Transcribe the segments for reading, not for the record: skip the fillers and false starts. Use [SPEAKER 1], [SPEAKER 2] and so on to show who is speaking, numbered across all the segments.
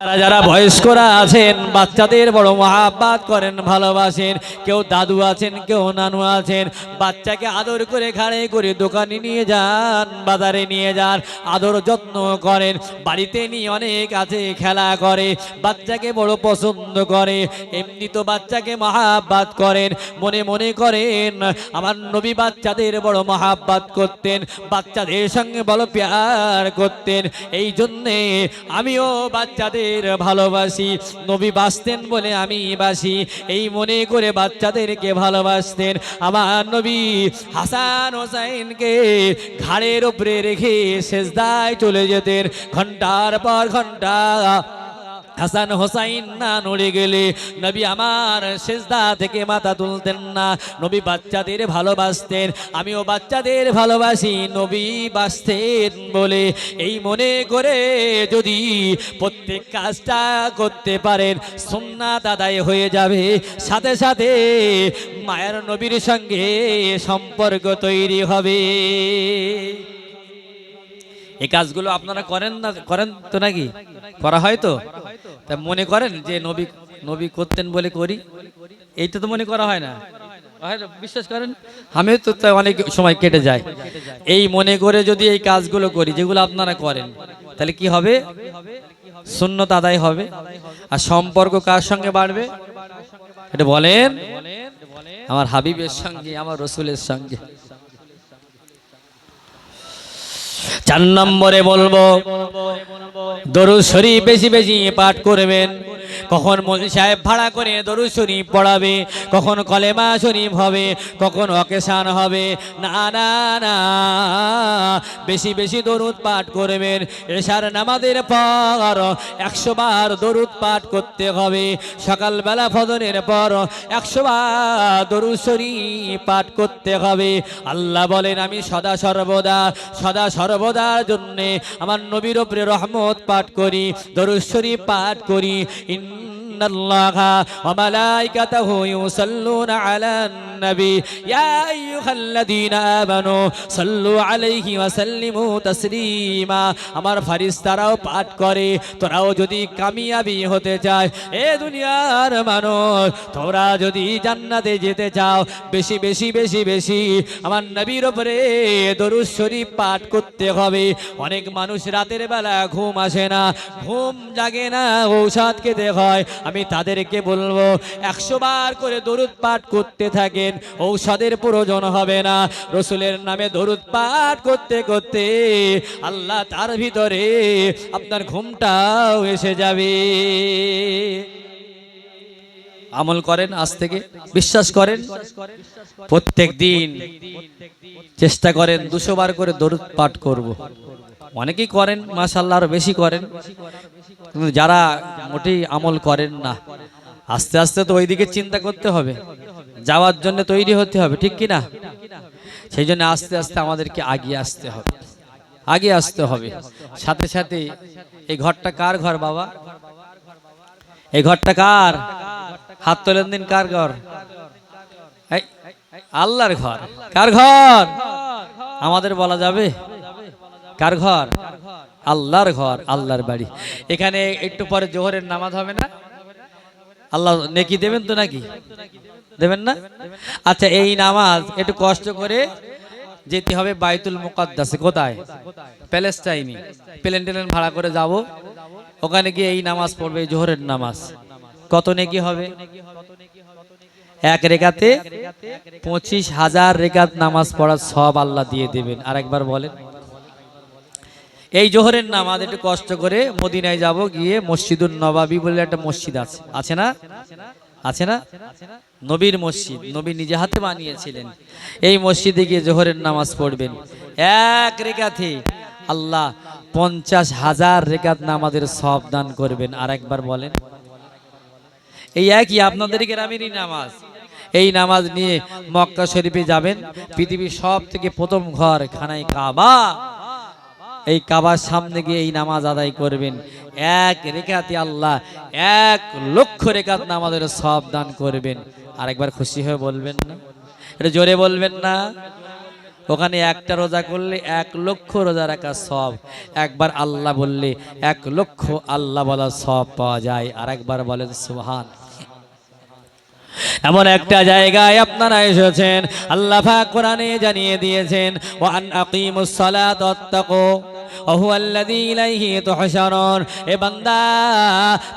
[SPEAKER 1] যারা যারা বয়স্করা আছেন বাচ্চাদের বড় মহাব্বত করেন, ভালোবাসেন, কেউ দাদু আছেন, কেউ নানু আছেন, বাচ্চাকে আদর করে ঘাড়ে করে দোকানে নিয়ে যান, বাজারে নিয়ে যান, আদর যত্ন করেন। বাড়িতে নিয়ে অনেক আছে খেলা করে, বাচ্চাকে বড় পছন্দ করে। এমনি তো বাচ্চাকে মহাব্বত করেন, মনে মনে করেন আমার নবী বাচ্চাদের বড় মহাব্বত করতেন, বাচ্চাদের সঙ্গে বড় প্যার করতেন। এই জন্যে আমিও বাচ্চাদের ভালোবাসি, নবী বাসতেন বলে আমি বাসি, এই মনে করে বাচ্চাদেরকে ভালোবাসতেন। আমার নবী হাসান হোসাইনকে ঘাড়ের উপরে রেখে সেজদায় চলে যেতেন ঘন্টার পর ঘন্টা। হাসান হোসাইন না নড়ে গেলে নবী আমার সেজদা থেকে মাথা তুলতেন না। নবী বাচ্চাদের ভালোবাসতেন, আমিও বাচ্চাদের ভালোবাসি, নবী বাসতেন বলে এই মনে করে যদি প্রত্যেক কাজটা করতে পারেন সুন্নাত আদায় হয়ে যাবে, সাথে সাথে মায়ের নবীর সঙ্গে সম্পর্ক তৈরি হবে। এই কাজগুলো আপনারা করেন না, করেন তো নাকি? করা হয় তো? তা মনে করেন যে নবী নবী করতেন বলে করি, এইটা তো মনে করা হয় না। বিশ্বাস করেন আমিও তো অনেক সময় কেটে যায় এই মনে করে যদি এই কাজগুলো করি যেগুলো আপনারা করেন, তাহলে কি হবে? সুন্নত আদায় হবে। আর সম্পর্ক কার সঙ্গে বাড়বে এটা বলেন? আমার হাবিবের সঙ্গে, আমার রসুলের সঙ্গে। 4 নম্বরে বলবো দরুদ শরীফ বেশি বেশি পাঠ করবেন। কখন মৌলভী সাহেব ভাড়া করে দরুদ শরীফ পড়াবে, কখন কলেমা শরীফ হবে, কখন অকেশান হবে। না না না, বেশি বেশি দরুদ পাঠ করবেন। এশার নামাজের পর 100 বার দরুদ পাঠ করতে হবে। সকালবেলা ফজরের পর 100 বার দরুদ শরীফ পাঠ করতে হবে। আল্লাহ বলেন আমি সদা সর্বদার জন্যে আমার নবীর উপরে রহমত পাঠ করি, দরুদ শরীফ পাঠ করি। ইন্নাল্লাহা ওয়া মালাইকাতাহু ইউসাল্লুনা আলান নবী ইয়া আইয়ুহাল্লাযীনা আমানু সাল্লু আলাইহি ওয়া সাল্লিমু তাসলিমা। আমার ফেরেশতারাও পাঠ করে। তোরাও যদি কামিয়াবি হতে চায় এ দুনিয়ার মানুষ, তোরা যদি জান্নাতে যেতে চাও, বেশি বেশি বেশি বেশি আমার নবীর উপরে দরুদ শরীফ পাঠ করতে হবে। অনেক মানুষ রাতের বেলা ঘুম আসে না, ঘুম জাগে না, ঔষধ খেতে হয়। আমি তাদেরকে বলবো 100 বার করে দরুদ পাঠ করতে থাকেন, ঔষধের প্রয়োজন হবে না। রসুলের নামে দরুদ পাঠ করতে করতে আল্লাহ তার ভিতরে আপনার ঘুমটাও এসে যাবে। আমল করেন, আজ থেকে বিশ্বাস করেন, প্রত্যেক দিন চেষ্টা করেন 200 বার করে দরুদ পাঠ করব। অনেকেই করেন মাশাআল্লাহ, আরো বেশি করেন, কিন্তু যারা মোটেই আমল করেন না, আস্তে আস্তে তো ওইদিকে চিন্তা করতে হবে, যাওয়ার জন্য তৈরি হতে হবে, ঠিক কি না? সেই জন্য আস্তে আস্তে আমাদেরকে আগিয়ে আসতে হবে। সাথে সাথে এই ঘরটা কার ঘর বাবা? এই ঘরটা কার? হাত তোলেন দিন, কার ঘর? আল্লাহর ঘর। কার ঘর? আমাদের বলা যাবে? কার ঘর? আল্লাহর ঘর, আল্লাহর বাড়ি। এখানে একটু পরে জোহরের নামাজ হবে না? আল্লাহ নেকি দেবেন তো নাকি? দেবেন না? আচ্ছা, এই নামাজ একটু কষ্ট করে যেতে হবে বাইতুল মুকাদ্দাসে। কোথায়? প্যালেস্টাইনে। প্লেন ভাড়া করে যাব, ওখানে গিয়ে এই নামাজ পড়বে, জোহরের নামাজ। কত নেকি হবে? 1 রেকাতে 25,000 রেকাত নামাজ পড়ার সব আল্লাহ দিয়ে দেবেন। আরেকবার বলেন। এই জোহরের নামাজ একটু কষ্ট করে মদিনায় যাব, গিয়ে মসজিদুন নবাবী বলে একটা মসজিদ আছে, আছে না? আছে না? নবীর মসজিদ, নবী নিজে হাতে বানিয়েছিলেন। এই মসজিদে গিয়ে জোহরের নামাজ পড়বেন। 1 রেকাতে আল্লাহ 50,000 রেকাত নামাজের সব দান করবেন। আরেকবার বলেন। এই একই আপনাদের গ্রামেরই নামাজ। এই নামাজ নিয়ে মক্কা শরীফে যাবেন, পৃথিবীর সব থেকে প্রথম ঘর খানায় কাবা, এই কাবার সামনে গিয়ে এই নামাজ আদায় করবেন। 1 রেকাতে আল্লাহ 1 লক্ষ রেকাত নামাজের সব দান করবেন। আরেকবার খুশি হয়ে বলবেন না? এটা জোরে বলবেন না? ওখানে একটা রোজা করলে 1,00,000 রোজা রাখা সওয়াব, একবার আল্লাহ বললে 1,00,000 আল্লাহ বলা সওয়াব পাওয়া যায়। আর একবার বলেন সুবহান। এমন একটা জায়গায় আপনারা এসেছেন, আল্লাহ পাক কোরআনে জানিয়ে দিয়েছেন, ওয়া আন আকিমুস সালাতা ওয়াত্তাকু ওয়া হুয়াল্লাযী ইলাইহি তুহশারুন। এ বান্দা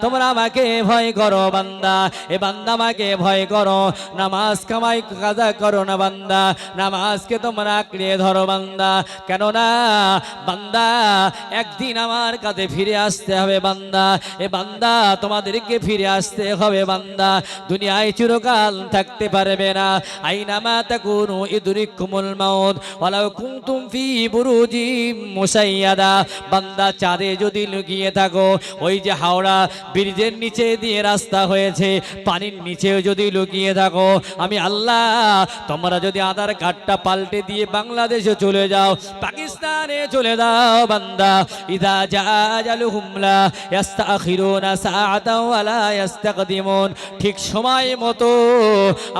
[SPEAKER 1] তোমরা আমাকে ভয় করো, বান্দা এ বান্দা আমাকে ভয় করো, নামাজ কামাই কাজা করো না বান্দা, নামাজকে তোমরা আঁকড়ে ধরো বান্দা, কেননা বান্দা একদিন আমার কাছে ফিরে আসতে হবে বান্দা, এ বান্দা তোমাদেরকে ফিরে আসতে হবে বান্দা, দুনিয়ায় চিরকাল থাকতে পারবে না। আইনামা তাকুনু ইদরিকুমুল মাউত ওয়ালাউ কুনতুম ফি বুরুজিম মুসাইয়াদা। বান্দা চাঁদে যদি লুকিয়ে থাকো, ওই যে হাওড়া ব্রিজের নিচে দিয়ে রাস্তা হয়েছে, পানির নিচেও যদি লুকিয়ে থাকো, আমি আল্লাহ তোমরা যদি আধার কার্ডটা পাল্টে দিয়ে বাংলাদেশে চলে যাও, পাকিস্তানে চলে যাও বান্দা, ইদা জাআজালুহুম লা ইস্তাখিরুনা সাআতাও ওয়া লা ইস্তাকদিমুন। ঠিক সময় মতো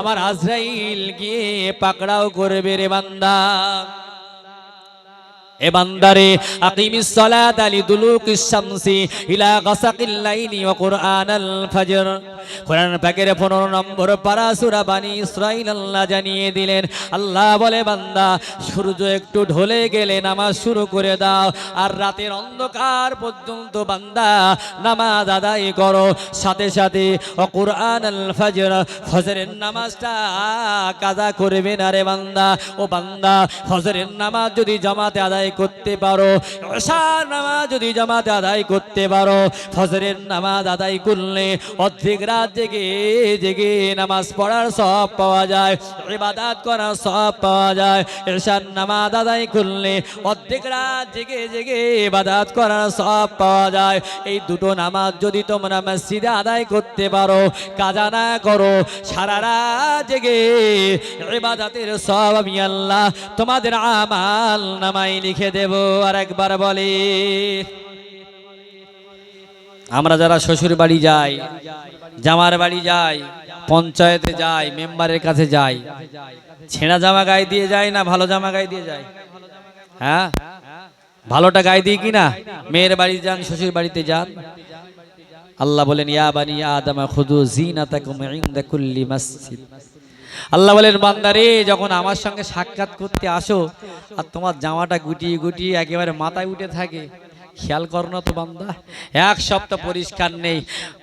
[SPEAKER 1] আমার আজরাইল গিয়ে পাকড়াও করবে রে বান্দা। এ বান্দারে আকিমিস সালাতা লিদুলুকিশ শামসি ইলা গাসাকিল লাইলি ওয়া কুরআনাল ফাজর। কোরআন পাকের 15 নম্বর পারা সূরা বানি ইসরাঈল আল্লাহ জানিয়ে দিলেন, আল্লাহ বলে বান্দা সূর্য একটু ঢলে গেলে নামাজ শুরু করে দাও, আর রাতের অন্ধকার পর্যন্ত বান্দা নামাজ আদায় করো, সাথে সাথে ওয়া কুরআনাল ফাজর, ফজরের নামাজটা কাজা করবে না রে বান্দা। ও বান্দা ফজরের নামাজ যদি জামাতে আদায় করতে পারো, ঈশার নামাজ যদি জামাতে আদায় করতে পারো, ফজরের নামাজ আদায় করলে অর্ধেক রাত জেগে জেগে নামাজ পড়ার সওয়াব পাওয়া যায়, ইবাদত করার সওয়াব পাওয়া যায়। ঈশার নামাজ আদায় করলে অর্ধেক রাত জেগে জেগে ইবাদত করার সওয়াব পাওয়া যায়। এই দুটো নামাজ যদি তোমরা মসজিদে আদায় করতে পারো, কাজা না করো, সারা রাত জেগে ইবাদতের সওয়াব আমি আল্লাহ তোমাদের আমাল নামায় লিখে দেব। আর একবার বলি, আমরা যারা শ্বশুর বাড়ি যাই, জামার বাড়ি যাই, পঞ্চায়েতে যাই, মেম্বারের কাছে যাই, ছেঁড়া জামা গায়ে দিয়ে যায় না ভালো জামা গায়ে দিয়ে যায়? হ্যাঁ, ভালোটা গায়ে দিয়ে কিনা মেয়ের বাড়ি যান, শ্বশুর বাড়িতে যান, আল্লাহ বলেন ইয়া বানি আদম খুযু যিনাতাকুম ইনদা কুল্লি মাসজিদ। আল্লাহ বলেন বান্দারে যখন আমার সঙ্গে সাক্ষাৎ করতে আসো আর তোমার জামাটা গুটিয়ে গুটিয়ে একেবারে মাথায় উঠে থাকে, খেয়াল করো না তো বান্দা, এক সপ্তাহ পরিষ্কার নেই,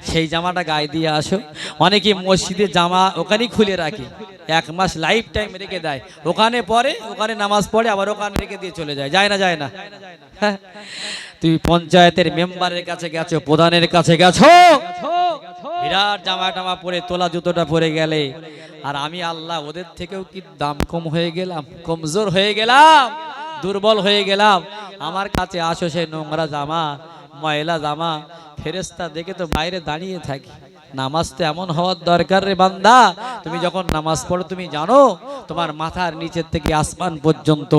[SPEAKER 1] সেই জামাটা গায়ে দিয়ে আসো। অনেকে মসজিদে জামা ওখানেই খুলে রাখে, 1 মাস লাইফ টাইম রেখে দেয়, ওখানে পরে ওখানে নামাজ পড়ে আবার ওখানে রেখে দিয়ে চলে যায়, যায় না যায় না? তুমি পঞ্চায়েতের মেম্বারের কাছে গেছো, প্রধানের কাছে গেছো, বিরাট জামা টামা পরে তোলা জুতোটা পরে গেলে, আর আমি আল্লাহ ওদের থেকেও কি দাম কম হয়ে গেলাম, কমজোর হয়ে গেলাম, দুর্বল হয়ে গেলাম? আমার কাছে আসো সেই নোংরা জামা, ময়লা জামা, ফেরেশতা দেখে তো বাইরে দাঁড়িয়ে থাকি। নামাজ তো এমন হওয়ার দরকার রে বান্দা, তুমি যখন নামাজ পড়ো তুমি জানো তোমার মাথার নিচের থেকে আসমান পর্যন্ত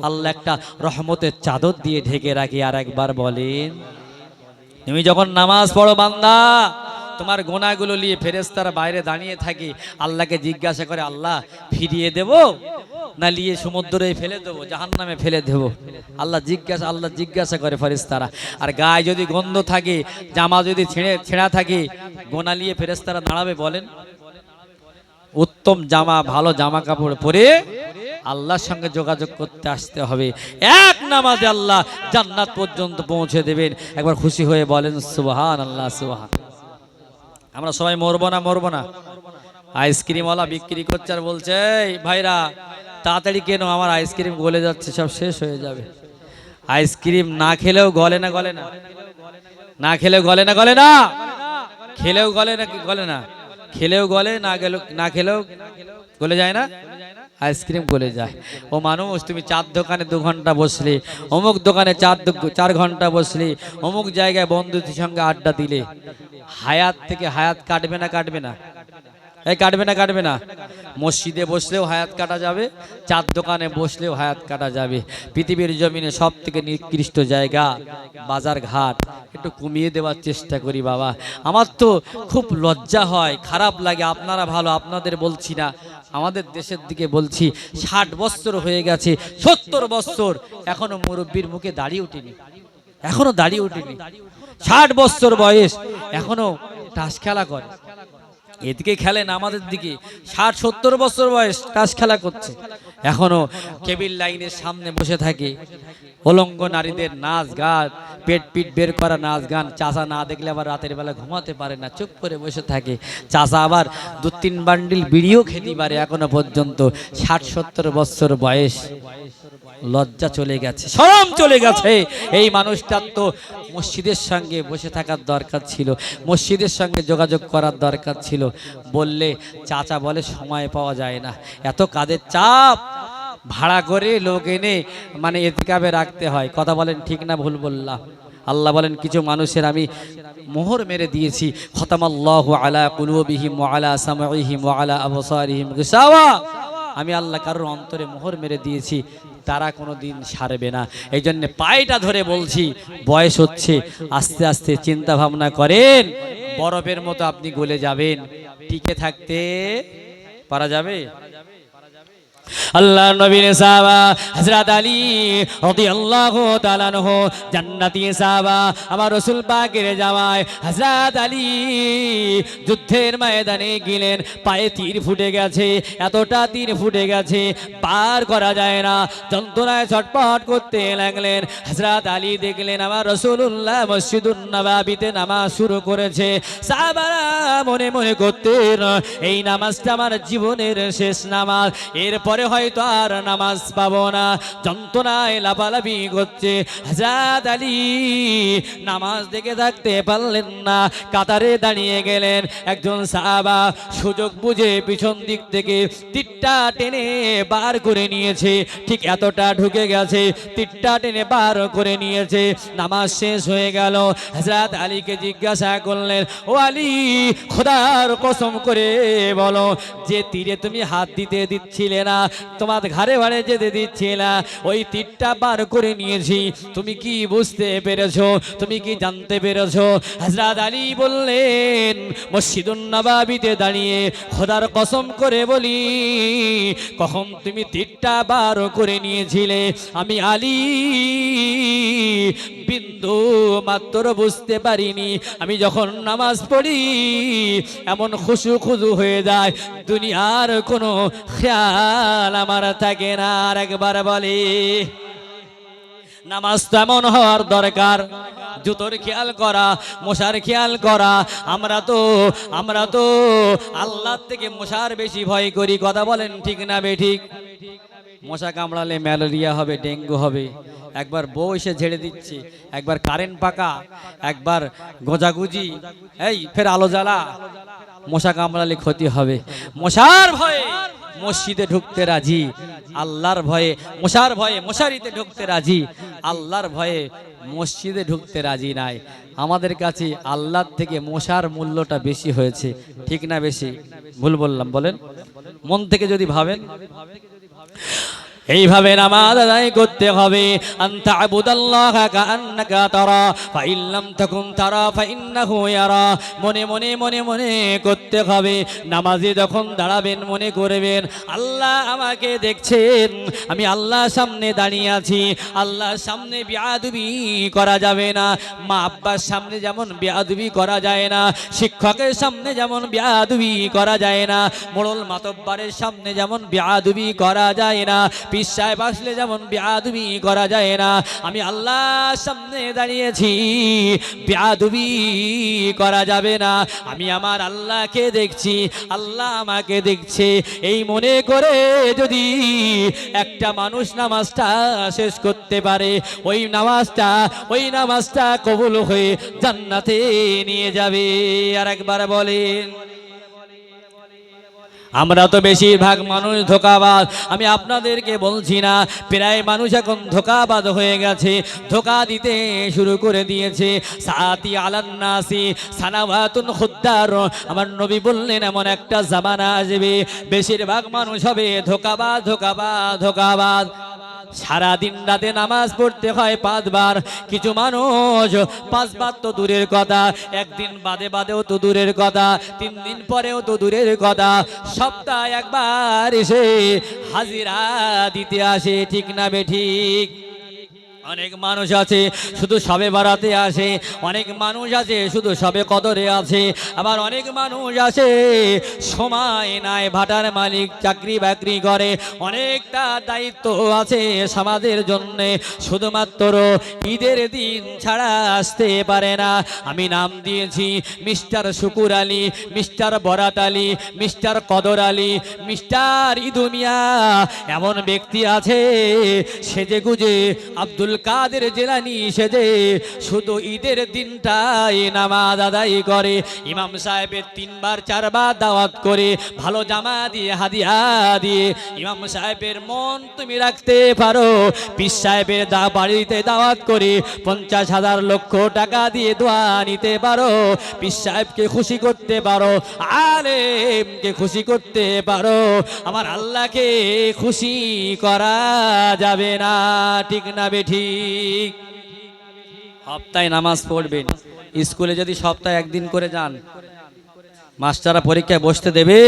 [SPEAKER 1] আল্লাহ একটা রহমতের চাদর দিয়ে ঢেকে রাখি। আর একবার বলেন, তুমি যখন নামাজ পড়ো বান্দা, তোমার গুনাহগুলো নিয়ে ফেরেশতারা বাইরে দাঁড়িয়ে থাকে, আল্লাহকে জিজ্ঞাসা করে আল্লাহ ফিরিয়ে দেব না নিয়ে সমুদ্রে ফেলে দেবো, জাহান্নামে ফেলে দেব? আল্লাহ জিজ্ঞাসা করে ফেরেশতারা। আর গায়ে যদি গন্ধ থাকে, জামা যদি ছেঁড়া থাকে, গোনা নিয়ে ফেরেশতারা দাঁড়াবে? বলেন, উত্তম জামা ভালো জামা কাপড় পরে আল্লাহর সঙ্গে যোগাযোগ করতে আসতে হবে, এক নামাজে আল্লাহ জান্নাত পর্যন্ত পৌঁছে দেবেন। একবার খুশি হয়ে বলেন সুবহানাল্লাহ, সুবহান। আমরা সবাই মরবো না? আইসক্রিমওয়ালা বিক্রি করছে আর বলছে এই ভাইরা তাড়াতাড়ি কেন, আমার আইসক্রিম গলে যাচ্ছে, সব শেষ হয়ে যাবে। আইসক্রিম না খেলেও গলে না, গলে না? না খেলেও গলে না, গলে না? খেলেও গলে না, কি গলে না? খেলেও গলে, না খেলেও গলে যায় না? আইসক্রিম গলে যায়। ও মানুষ, তুমি চার দোকানে 2 ঘন্টা বসলে, অমুক দোকানে 4 ঘন্টা বসলে, অমুক জায়গায় বন্ধুদের সঙ্গে আড্ডা দিলে, হায়াত থেকে হায়াত কাটবে না? এই কাটবে না? মসজিদে বসলেও হায়াত কাটা যাবে, 4 দোকানে বসলেও হায়াত কাটা যাবে। পৃথিবীর জমিনে সব থেকে নিকৃষ্ট জায়গা বাজার ঘাট। একটু কমিয়ে দেওয়ার চেষ্টা করি বাবা। আমার তো খুব লজ্জা হয়, খারাপ লাগে। আপনারা ভালো, আপনাদের বলছি না, আমাদের দেশের দিকে বলছি 60 বছর হয়ে গেছে, 70 বছর এখনো মুরব্বীর মুখে দাড়ি উঠেনি, এখনো দাড়ি উঠেনি। 60 বছর বয়স এখনো তাস খেলা করে। এদিকে খেলেন আমাদের দিকে 60-70 বছর বয়স তাস খেলা করছে, এখনো কেবিল লাইনের সামনে বসে থাকে। অলঙ্গ নারীদের নাচ গান, পেট পিট বের করা নাচ গান, চাচা না দেখলে আবার রাতের বেলা ঘুমাতে পারে না, চুপ করে বসে থাকে। চাচা আবার 2-3 বান্ডিল বিড়িও খেতে পারে এখনো পর্যন্ত। 60-70 বছর বয়স, লজ্জা চলে গেছে, শরম চলে গেছে। এই মানুষটার তো মসজিদের সঙ্গে বসে থাকার দরকার ছিল, মসজিদের সঙ্গে যোগাযোগ করার দরকার ছিল। বললে চাচা বলে সময় পাওয়া যায় না, এত কাজের চাপ, ভাড়া করে লোক এনে মানে ইতিকাফে রাখতে হয়। কথা বলেন ঠিক না ভুল বললাম? আল্লাহ বলেন কিছু মানুষের আমি মোহর মেরে দিয়েছি, খতামাল্লাহু আলা কুলুবিহিম ওয়া আলা সামঈহিম ওয়া আলা আবসারিহিম গিশাওয়া। আমি আল্লাহ কারোর অন্তরে মোহর মেরে দিয়েছি, তারা কোনো দিন সারবে না। এই জন্য পায়টা ধরে বলছি, বয়স হচ্ছে, আস্তে আস্তে চিন্তা ভাবনা করেন। বরফের মতো আপনি গলে যাবেন, টিকে থাকতে পারা যাবে? আল্লাহর নবীর সাহাবা হযরত আলী রাদিয়াল্লাহু তাআলা আনহু জান্নাতি সাহাবা, আমার রাসূল পাকের জামাই হযরত আলী যুদ্ধের ময়দানে গেলেন, পায়ে তীর ফুটে গেছে, এতটা তীর ফুটে গেছে পার করা যায় না, যন্ত্রণায় ছটফট করতে লাগলেন। হযরত আলী দেখলেন আমার রাসূলুল্লাহ মসজিদুন নববীতে নামাজ শুরু করেছে। সাহাবারা মনে মনে করতেন এই নামাজটা আমার জীবনের শেষ নামাজ, এরপরে হয়তো আর নামাজ পাবো না। যন্ত্রণায় লাফালাফি করছে। হযরত আলী নামাজ দেখে থাকতে পারলেন না, কাতারে দাঁড়িয়ে গেলেন। একজন সাহাবা সুযোগ বুঝে পিছন দিক থেকে তীরটা টেনে বার করে নিয়েছে, ঠিক এতটা ঢুকে গেছে, তীরটা টেনে বার করে নিয়েছে। নামাজ শেষ হয়ে গেল। হযরত আলীকে জিজ্ঞাসা করলেন, ও আলী, খোদার কসম করে বলো, যে তীরে তুমি হাত দিতে দিচ্ছিলে না, তোমার ঘাড়ে ঘাড়ে যেতে দিচ্ছি না, ওই তীরটা বার করে নিয়েছি, তুমি কি বুঝতে পেরেছো? তুমি কি জানতে পেরেছো? হযরত আলী বললেন, মসজিদুন নববীতে দাঁড়িয়ে খোদার কসম করে বলি, কখন তুমি তীরটা বার করে নিয়েছিলে আমি আলী বিন্দু মাত্র বুঝতে পারিনি। আমি যখন নামাজ পড়ি এমন খুশু খুজু হয়ে যায়, দুনিয়ার কোনো খেয়াল আমার থাকে না। আর একবার বলি, নামাজ তো এমন হওয়ার দরকার, জুতোর খেয়াল করা, মশার খেয়াল করা। আমরা তো আল্লাহ থেকে মশার বেশি ভয় করি। কথা বলেন ঠিক না বেঠিক? মশা কামড়ালে ম্যালেরিয়া হবে, ডেঙ্গু হবে। একবার বউ এসে ঝেড়ে দিচ্ছে, একবার কারেন্ট পাকা, একবার গোজাগুজি, এই ফের আলো জ্বালা, মশা কামড়ালে ক্ষতি হবে। মশার ভয়ে মসজিদে ঢুকতে রাজি, আল্লাহর ভয়ে মশার ভয়ে মশারিতে ঢুকতে রাজি, আল্লাহর ভয়ে মসজিদে ঢুকতে রাজি নাই। আমাদের কাছে আল্লাহর থেকে মশার মূল্যটা বেশি হয়েছে, ঠিক না বেশি? ভুল বললাম বলেন? মন থেকে যদি ভাবেন, এইভাবে নামাজ আদায় করতে হবে। আনতা আবুদাল্লাহা কাআন্নাকা তারা ফাইন লাম তাকুন তারা ফাইন্নাহু ইয়ারা। মনে মনে মনে মনে করতে হবে। নামাজে যখন দাঁড়াবেন মনে করবেন আল্লাহ আমাকে দেখছেন, আমি আল্লাহর সামনে দাঁড়িয়ে আছি। আল্লাহর সামনে বেয়াদবি করা যাবে না। মা আব্বার সামনে যেমন বেয়াদবি করা যায় না, শিক্ষকের সামনে যেমন বেয়াদবি করা যায় না, মোড়ল মাতব্বরের সামনে যেমন বেয়াদবি করা যায় না, পীর সাহেব আসলে যেমন বেয়াদবি করা যায় না, আমি আল্লাহর সামনে দাঁড়িয়েছি, বেয়াদবি করা যাবে না। আমি আমার আল্লাহকে দেখছি, আল্লাহ আমাকে দেখছে। এই মনে করে যদি একটা মানুষ নামাজটা শেষ করতে পারে, ওই নামাজটা কবুল হয়ে জান্নাতে নিয়ে যাবে। আর একবার বলেন, আমরা তো বেশিরভাগ মানুষ ধোঁকাবাজ। আমি আপনাদেরকে বলছি না, প্রায় মানুষ এখন ধোঁকাবাজ হয়ে গেছে, ধোঁকা দিতে শুরু করে দিয়েছে। সাতি আলান নাসি সানাওয়াতুন খুদ্দার। আমার নবী বললেন এমন একটা জামানা আসবে বেশিরভাগ মানুষ হবে ধোঁকাবাজ। সারা দিন রাতে নামাজ পড়তে হয় 5 বার। কিছু মানুষ 5 বার তো দূরের কথা, একদিন বাদে বাদেও তো দূরের কথা, 3 দিন পরেও তো দূরের কথা, সপ্তাহে একবার এসে হাজিরা দিতে আসে। ঠিক না বেঠিক? অনেক মানুষ আছে শুধু সবে বারাতে আসে, অনেক মানুষ আছে শুধু সবে কদরে আছে, আবার অনেক মানুষ আছে সময় নাই, ভাটার মালিক, চাকরি বাকরি করে, অনেকটা দায়িত্ব আছে সমাজের জন্য, শুধুমাত্র ঈদের দিন ছাড়া আসতে পারে না। আমি নাম দিয়েছি মিস্টার শুকুর আলী, মিস্টার বরাত আলী, মিস্টার কদর আলী, মিস্টার ইদু মিয়া। এমন ব্যক্তি আছে সেজে গুজে আব্দুল কাদের জেলানি সেজে শুধু ঈদের দিনটাই নামাজ আদায় করে। ইমাম সাহেবের 3 বার 4 বার দাওয়াত করে, ভালো জামা দিয়ে, হাদিয়া দিয়ে। ইমাম সাহেবের মন তুমি রাখতে পারো, পীর সাহেবের বাড়িতে দাওয়াত করে 50,000 লক্ষ টাকা দিয়ে দোয়া নিতে পারো, পীর সাহেবকে খুশি করতে পারো, আলেমকে খুশি করতে পারো, আমার আল্লাহকে খুশি করা যাবে না। ঠিক না বেঠিক? সপ্তাহে নামাজ পড়বেন। স্কুলে যদি সপ্তাহে একদিন করে যান, মাস্টাররা পরীক্ষায় বসতে দেবে?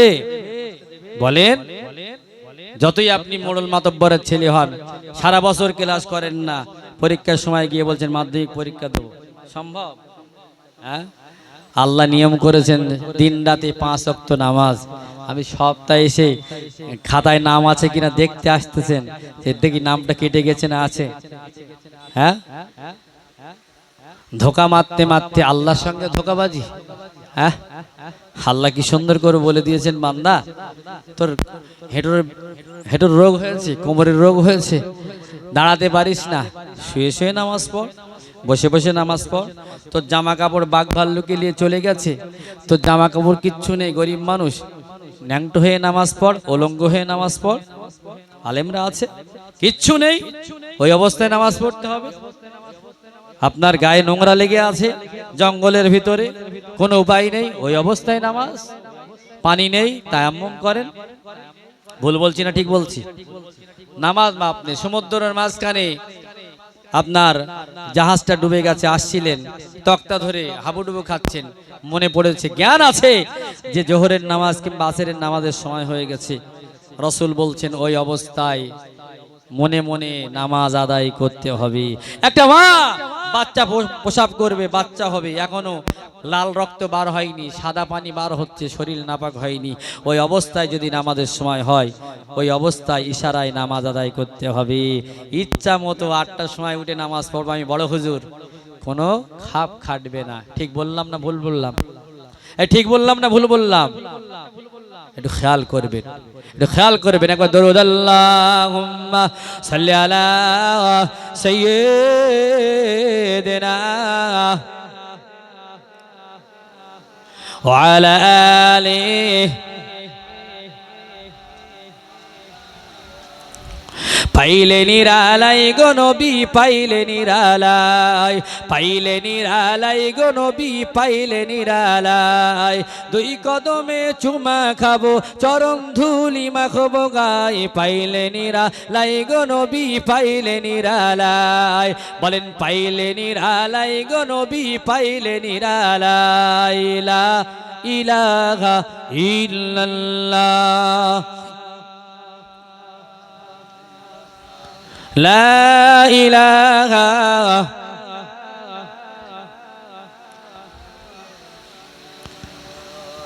[SPEAKER 1] বলেন? যতই আপনি মোড়ল মাতব্বরের ছেলে হন, সারা বছর ক্লাস করেন না, পরীক্ষার সময় গিয়ে বলছেন মাধ্যমিক পরীক্ষা দেবো, সম্ভব? হ্যাঁ, আল্লাহ নিয়ম করেছেন দিন রাতে 5 ওয়াক্ত নামাজ। আমি সপ্তাহে এসে খাতায় নাম আছে কিনা দেখতে আসতেছেন, দেখি নামটা কেটে গেছে না আছে। হ্যাঁ, ধোকা মারতে মারতে আল্লাহর সঙ্গে ধোকাবাজি। হ্যাঁ, আল্লাহ কি সুন্দর করে বলে দিয়েছেন, বান্দা তোর হেঁটোর রোগ হয়েছে, কোমরের রোগ হয়েছে, দাঁড়াতে পারিস না, শুয়ে শুয়ে নামাজ পড়, বসে বসে নামাজ পড়। তোর জামা কাপড় বাঘ ভাল্লুকে নিয়ে চলে গেছে, তোর জামা কাপড় কিচ্ছু নেই, গরিব মানুষ, ন্যাংটো হয়ে নামাজ পড়, অলঙ্গ হয়ে নামাজ পড়। আলেমরা আছে, কিচ্ছু নেই, ওই অবস্থায় নামাজ পড়তে হবে। আপনার গায়ে নোংরা লেগে আছে, জঙ্গলের ভিতরে, কোনো উপায় নেই, ওই অবস্থায় নামাজ। পানি নেই, তায়াম্মুম করেন। ভুল বলছি না ঠিক বলছি? নামাজ আপনি সমুদ্রের মাঝখানে আপনার জাহাজটা ডুবে গেছে, আসছিলেন, তক্তা ধরে হাবুডুবু খাচ্ছেন, মনে পড়েছে, জ্ঞান আছে যে জোহরের নামাজ কিংবা আসরের নামাজের সময় হয়ে গেছে। রাসূল বলছেন ওই অবস্থায় মনে মনে নামাজ আদায় করতে হবে। একটা মা বাচ্চা প্রসব করবে, বাচ্চা হবে, এখনো লাল রক্ত বার হয়নি, সাদা পানি বার হচ্ছে, শরীর নাপাক হয়নি, ওই অবস্থায় যদি নামাজের সময় হয়, ওই অবস্থায় ইশারায় নামাজ আদায় করতে হবে। ইচ্ছা মতো 8টার সময় উঠে নামাজ পড়বো আমি বড় হুজুর, কোনো খাপ খাটবে না। ঠিক বললাম না ভুল বললাম? ঠিক বললাম না ভুল বললাম? একটু খেয়াল করবেন, একটু খেয়াল করবেন। একবার দরুদ আল্লাহুম্মা সাল্লি আলা সাইয়্যিদিনা ওয়া আলা আলিহি। পাইলে নিরালাই গো নবী, পাইলে নিরালাই, পাইলে নিরালাই গো নবী, পাইলে নিরালাই। 2 কদমে চুমা খাবো, চরণ ধুলি মাখবো গায়ে, পাইলে নিরালাই গো নবী, পাইলে নিরালাই। বলেন পাইলে নিরালাই গো নবী, পাইলে নিরালাই। লা ইলাহা ইল্লাল্লাহ, লা ইলাহা।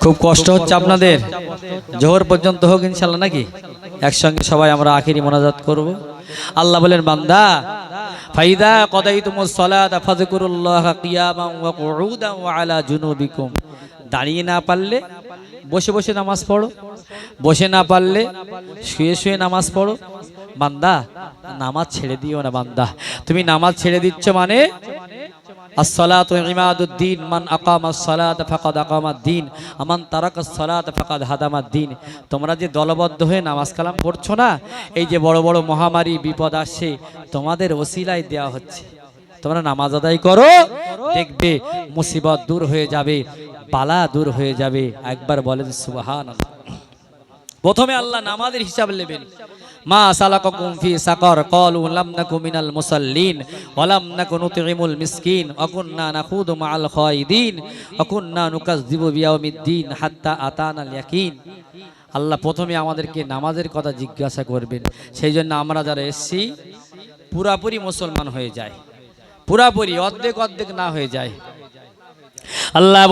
[SPEAKER 1] খুব কষ্ট হচ্ছে আপনাদের, জোহর পর্যন্ত হোক ইনশাআল্লাহ, নাকি? একসঙ্গে সবাই আমরা আখিরি মোনাজাত করব। আল্লাহ বলেন, বান্দা ফাইদা কদাইতুমুস সালাতা ফাযকুরুল্লাহা কিয়ামান ওয়া কুউদান ওয়া আলা জুনুবিকুম। দাঁড়িয়ে না পারলে বসে বসে নামাজ পড়ো, বসে না পারলে শুয়ে শুয়ে নামাজ পড়ো। বান্দা নামাজ ছেড়ে দিও না। বান্দা তুমি নামাজ ছেড়ে দিচ্ছ মানে আসসালাতু ইমাদুদ্দিন, মান আকামাস সালাতা ফাকাদ আকামাদ্দিন, আমান তারাকাস সালাতা ফাকাদ হাদামাদ্দিন। তোমরা যে দলবদ্ধ হয়ে নামাজ কালাম পড়ছো না, এই যে বড় বড় মহামারী বিপদ আসছে তোমাদের ওসিলায় দেয়া হচ্ছে। তোমরা নামাজ আদায় করো, দেখবে মুসিবত দূর হয়ে যাবে, বালা দূর হয়ে যাবে। একবার বলেন সুবহানাল্লাহ। প্রথমে আল্লাহ নামাজের হিসাব নেবেন, মা সালাকাকুম ফি সাকার ক্বালু লাম নাকু মিনাল মুসাল্লিন ওয়া লাম নাকু নুতঈমুল মিসকিন ওয়া কুননা নাখুদু মাআল খায়িদিন ওয়া কুননা নুকাযযিবু বিয়াউমিদ্দিন হাত্তা আতানাল ইয়াকিন। আল্লাহ প্রথমে আমাদেরকে নামাজের কথা জিজ্ঞাসা করবেন, সেই জন্য আমরা যারা এসছি পুরাপুরি মুসলমান হয়ে যায়, পুরাপুরি অর্ধেক অর্ধেক না হয়ে যায়। আল্লাহ